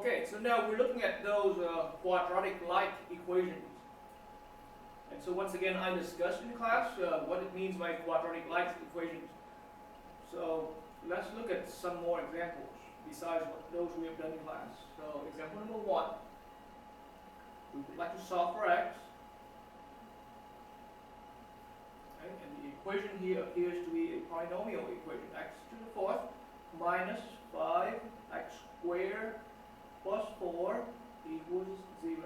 Okay, so now we're looking at those quadratic-like equations. And so once again, I discussed in class what it means by quadratic-like equations. So let's look at some more examples besides those we have done in class. So example number 1, we would like to solve for x. Okay, and the equation here appears to be a polynomial equation, x to the 4th minus 5x squared plus 4 equals 0.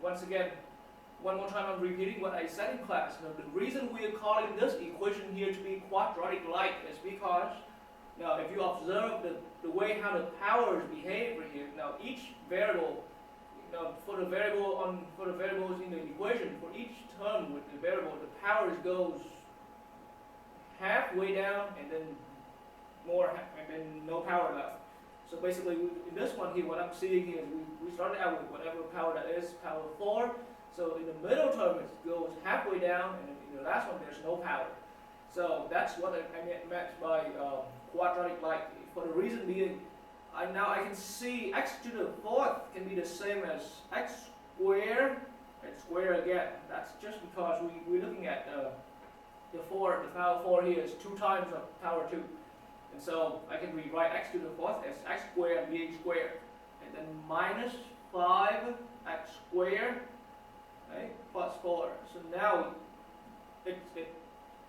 Once again, one more time I'm repeating what I said in class. Now, the reason we are calling this equation here to be quadratic-like is because, now if you observe the way how the powers behave right here, now each variable, for the variables in the equation, for each term with the variable, the powers goes halfway down and then no power left. So basically, in this one here, what I'm seeing here is we started out with whatever power that is, power 4. So in the middle term, it goes halfway down, and in the last one, there's no power. So that's what I meant by quadratic-like. For the reason being, now I can see x to the 4th can be the same as x squared and square again. That's just because we're looking at the power 4 here is 2 times of power 2. And so I can rewrite x to the 4th as x squared being squared. And then minus 5x squared, right, plus 4. So now, if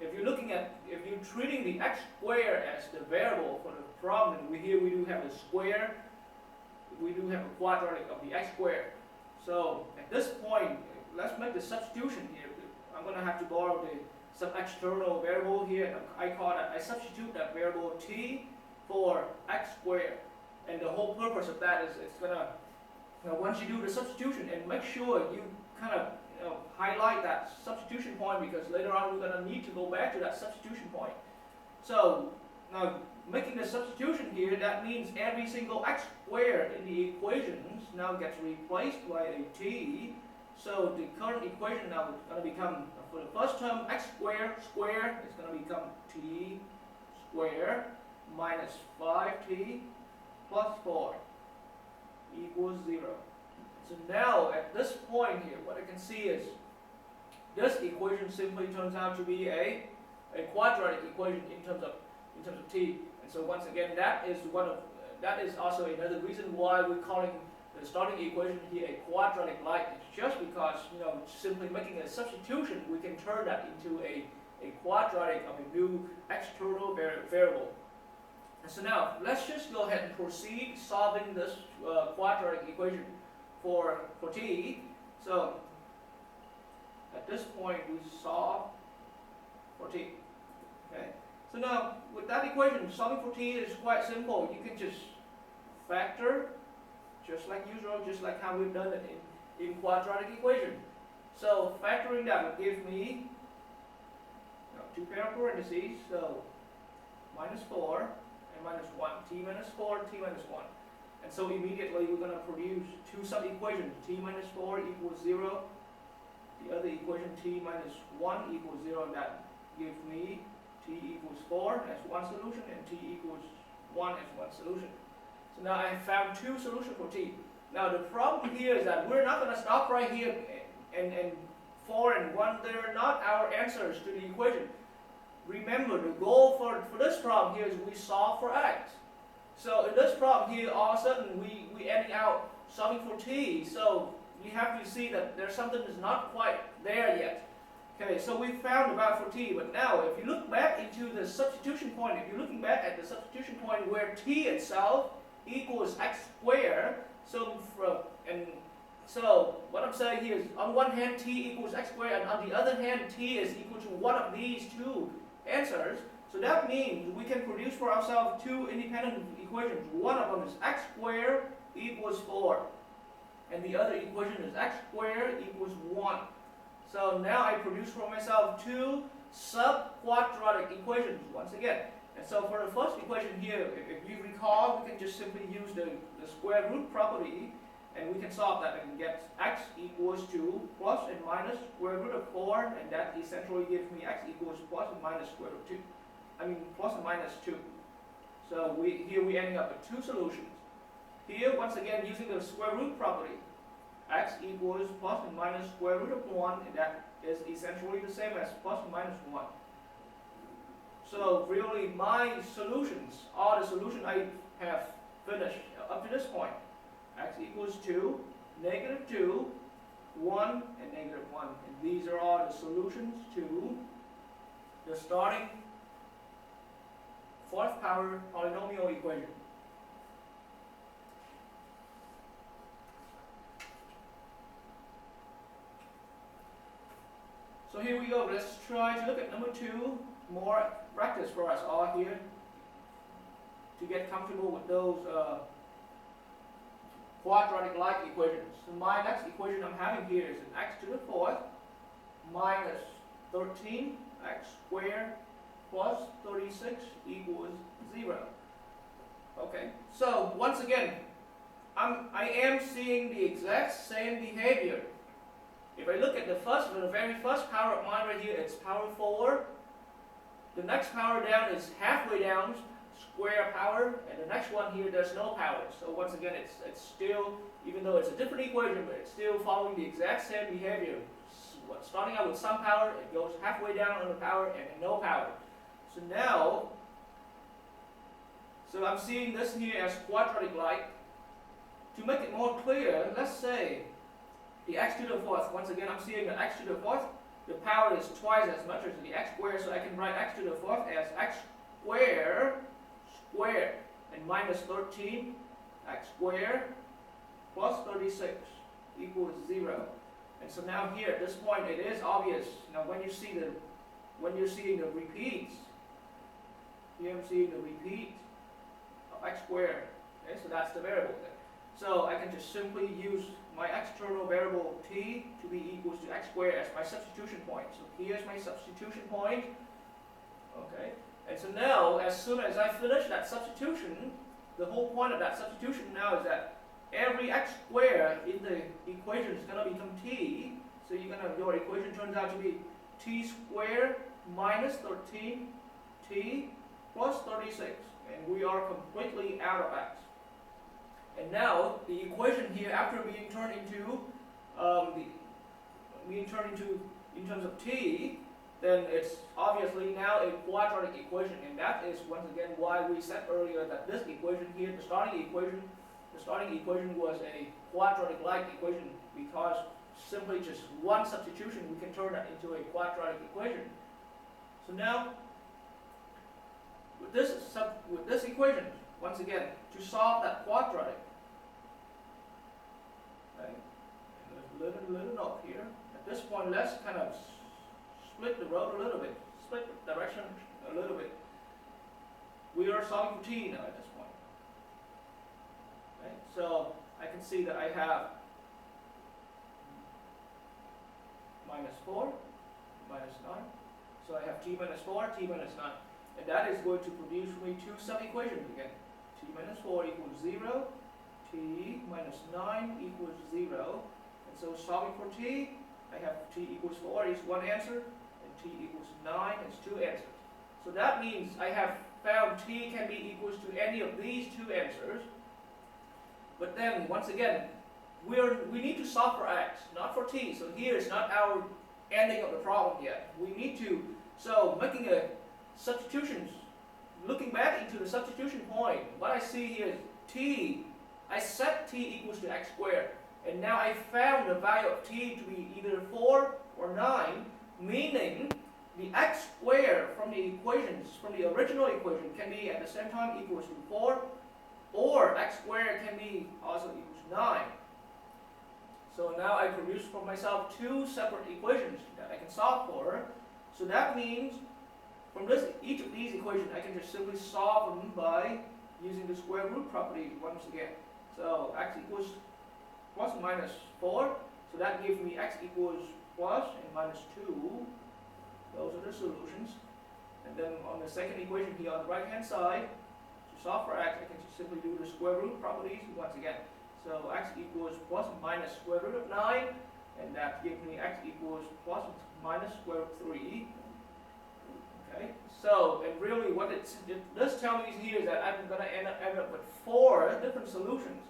you're treating the x squared as the variable for the problem, here we do have a square, we do have a quadratic of the x squared. So at this point, let's make the substitution here. I'm going to have to borrow some external variable here. I substitute that variable t for x squared, and the whole purpose of that is it's gonna, once you do the substitution, and make sure you kind of highlight that substitution point, because later on we're gonna need to go back to that substitution point. So now making the substitution here, that means every single x squared in the equations now gets replaced by a t. So the current equation now is going to become, for the first term, x squared is going to become t squared minus 5t plus 4 equals 0. So now at this point here, what I can see is this equation simply turns out to be a quadratic equation in terms of t. And so once again, that is also another reason why we're calling the starting equation here a quadratic-like. It's just because, simply making a substitution, we can turn that into a quadratic of a new external variable. And so now, let's just go ahead and proceed solving this quadratic equation for t. So, at this point, we solve for t. Okay. So now, with that equation, solving for t is quite simple. You can just factor, just like usual, just like how we've done it in quadratic equation. So factoring that will give me 2 pair of parentheses, so minus 4 and minus 1, t minus 4, t minus 1. And so immediately we're going to produce 2 sub-equations, t minus 4 equals 0, the other equation t minus 1 equals 0, and that gives me t equals 4 as one solution and t equals 1 as one solution. So now I have found 2 solutions for t. Now the problem here is that we're not going to stop right here, and 4 and 1, they're not our answers to the equation. Remember, the goal for this problem here is we solve for x. So in this problem here, all of a sudden we ending out solving for t. So you have to see that there's something that's not quite there yet. Okay, so we found about for t, but now if you look back into the substitution point, if you're looking back at the substitution point where t itself equals x squared, so what I'm saying here is, on one hand t equals x squared, and on the other hand t is equal to one of these 2 answers. So that means we can produce for ourselves 2 independent equations. One of them is x squared equals 4, and the other equation is x squared equals 1. So now I produce for myself 2 sub-quadratic equations once again. And so for the first equation here, if you recall, we can just simply use the square root property, and we can solve that and get x equals to plus and minus square root of 4, and that essentially gives me x equals plus and minus square root 2. plus and minus 2. So here we're ending up with 2 solutions. here, once again, using the square root property, x equals plus and minus square root of 1, and that is essentially the same as plus and minus 1. So really my solutions are the solution I have finished up to this point. X equals 2, negative 2, 1, and negative 1. And these are all the solutions to the starting fourth power polynomial equation. So here we go. Let's try to look at number 2. More practice for us all here to get comfortable with those quadratic-like equations. So my next equation I'm having here is an x to the 4th minus 13 x squared plus 36 equals 0. Okay, so once again, I am seeing the exact same behavior. If I look at the very first power of mine right here, it's power 4. The next power down is halfway down, square power, and the next one here, there's no power. So once again, it's still, even though it's a different equation, but it's still following the exact same behavior. Starting out with some power, it goes halfway down on the power, and then no power. So now, I'm seeing this here as quadratic-like. To make it more clear, let's say the x to the 4th, once again, I'm seeing the x to the 4th, the power is twice as much as the x squared, so I can write x to the 4th as x squared and minus 13 x squared plus 36 equals 0. And so now here at this point it is obvious. Now when you're seeing the repeats, here I'm seeing the repeat of x squared. Okay, so that's the variable there. So I can just simply use my external variable t to be equals to x squared as my substitution point. So here's my substitution point. Okay, and so now as soon as I finish that substitution, the whole point of that substitution now is that every x squared in the equation is going to become t. So your equation turns out to be t squared minus 13t plus 36, and we are completely out of x. And now the equation here, after being turned into in terms of t, then it's obviously now a quadratic equation, and that is once again why we said earlier that this equation here, the starting equation was a quadratic-like equation, because simply just one substitution we can turn that into a quadratic equation. So now with this equation, once again, to solve that quadratic, okay, there's a little note here. At this point, let's kind of split the road a little bit, split the direction a little bit. We are solving for t now at this point. Okay, so I can see that I have minus 4, minus 9. So I have t minus 4, t minus 9. And that is going to produce me two sub-equations again. T minus 4 equals 0, t minus 9 equals 0. And so solving for t, I have t equals 4 is one answer, and t equals 9 is two answers. So that means I have found t can be equals to any of these two answers. But then, once again, we need to solve for x, not for t. So here is not our ending of the problem yet. We need to, so making a substitutions, looking back into the substitution point, what I see here is t, I set t equals to x squared, and now I found the value of t to be either 4 or 9, meaning the x squared from the equations, from the original equation, can be at the same time equals to 4, or x squared can be also equals to 9. So now I produce for myself two separate equations that I can solve for. So that means from each of these equations, I can just simply solve them by using the square root property once again. So x equals plus minus 4. So that gives me x equals plus and minus 2. Those are the solutions. And then on the second equation here on the right hand side, to solve for x, I can just simply do the square root properties once again. So x equals plus minus square root of 9, and that gives me x equals plus minus square root of 3. Okay, so, and really what it does tell me here is that I'm going to end up with 4 different solutions.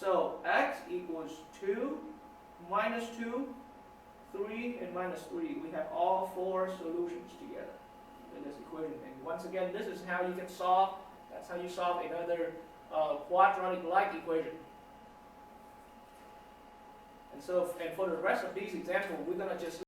So x equals 2, minus 2, 3, and minus 3. We have all 4 solutions together in this equation. And once again, this is how you can solve. That's how you solve another quadratic-like equation. And so, and for the rest of these examples, we're gonna just